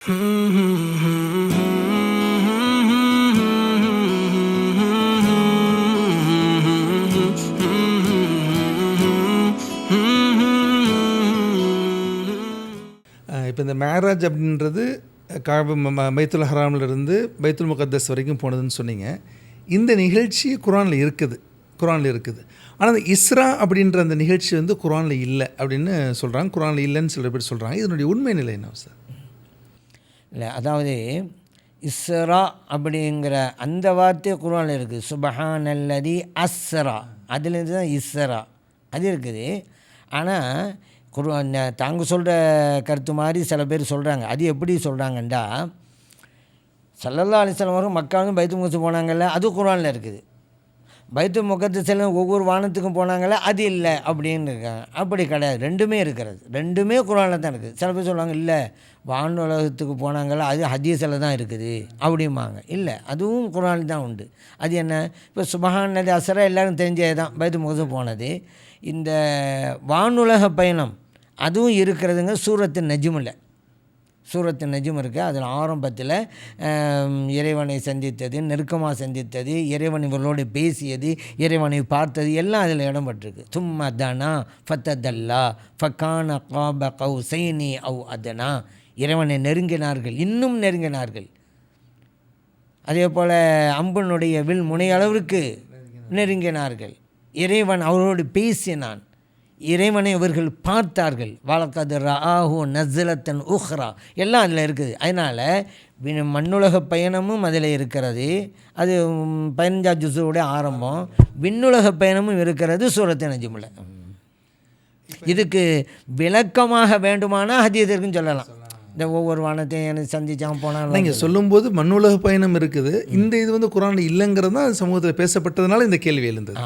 இப்போ இந்த மேராஜ் அப்படின்றது பைத்துல் ஹராமிலிருந்து பைத்துல் முகத்தஸ் வரைக்கும் போனதுன்னு சொன்னீங்க. இந்த நிகழ்ச்சி குரானில் இருக்குது. ஆனால் அந்த இஸ்ரா அப்படின்ற அந்த நிகழ்ச்சி வந்து குரானில் இல்லை அப்படின்னு சொல்கிறாங்க. குரானில் இல்லைன்னு சில பேர் சொல்கிறாங்க. இதனுடைய உண்மை நிலை என்ன சார்? இல்லை, அதாவது இஸ்ரா அப்படிங்கிற அந்த வார்த்தை குரானில் இருக்குது. சுபஹானல்லதி அஸ்ரா, அதுலேருந்து தான் இஸ்ரா அது இருக்குது. ஆனால் தாங்க சொல்கிற கருத்து மாதிரி சில பேர் சொல்கிறாங்க. அது எப்படி சொல்கிறாங்கண்டா, ஸல்லல்லாஹு அலைஹி வஸல்லம் வரும் மக்காவும் பைத்துல் முகத்தஸ் போனாங்கல்ல, அது குரானில் இருக்குது. பைத்துல் முகத்தஸில் ஒவ்வொரு வானத்துக்கும் போனாங்கல்ல, அது இல்லை அப்படின்னு இருக்காங்க. அப்படி கிடையாது, ரெண்டுமே இருக்கிறது. ரெண்டுமே குரானில் தான் இருக்குது. சில பேர் சொல்லுவாங்க இல்லை வானுலகத்துக்கு போனாங்கல்ல, அது ஹதீஸில் தான் இருக்குது அப்படிம்பாங்க. இல்லை, அதுவும் குரானில் தான் உண்டு. அது என்ன, இப்போ சுபஹானல்லதி அஸ்ரா எல்லோரும் தெரிஞ்சது தான், பைத்துல் முகத்தஸ் போனது. இந்த வானுலக பயணம் அதுவும் இருக்கிறதுங்க சூரத்து நஜ்மில். சூரத்து நஜ்ம் இருக்குது. அதில் ஆரம்பத்தில் இறைவனை சந்தித்தது, நெருக்கமாக சந்தித்தது, இறைவன் இவர்களோடு பேசியது, இறைவனை பார்த்தது எல்லாம் அதில் இடம்பெற்றிருக்கு. சும்மா தனா ஃபத்ததல்லா ஃபகான காப கௌசைனி அவ் அதனா, இறைவனை நெருங்கினார்கள், இன்னும் நெருங்கினார்கள். அதே போல் அம்பனுடைய வில் முனையளவிற்கு நெருங்கினார்கள். இறைவன் அவரோடு பேசினான், இறைவனை அவர்கள் பார்த்தார்கள். வலக்கது ரஆஹு நஸ்லத்தன் உஹ்ரா எல்லாம் அதில் இருக்குது. அதனால் மண்ணுலக பயணமும் அதில் இருக்கிறது. அது 15 ஜுஸுடைய ஆரம்பம். விண்ணுலக பயணமும் இருக்கிறது சூரத்து நஜ்மில். இதுக்கு விளக்கமாக வேண்டுமானால் ஹதீஸ் இருக்குன்னு சொல்லலாம். இந்த ஒவ்வொரு வானத்தையும் எனக்கு சந்திச்சாமல் போனாலும் நீங்கள் சொல்லும்போது மண்ணுலக பயணம் இருக்குது. இந்த இது வந்து குரானில் இல்லைங்கிறது தான் சமூகத்தில் பேசப்பட்டதுனால இந்த கேள்வி எழுந்தது.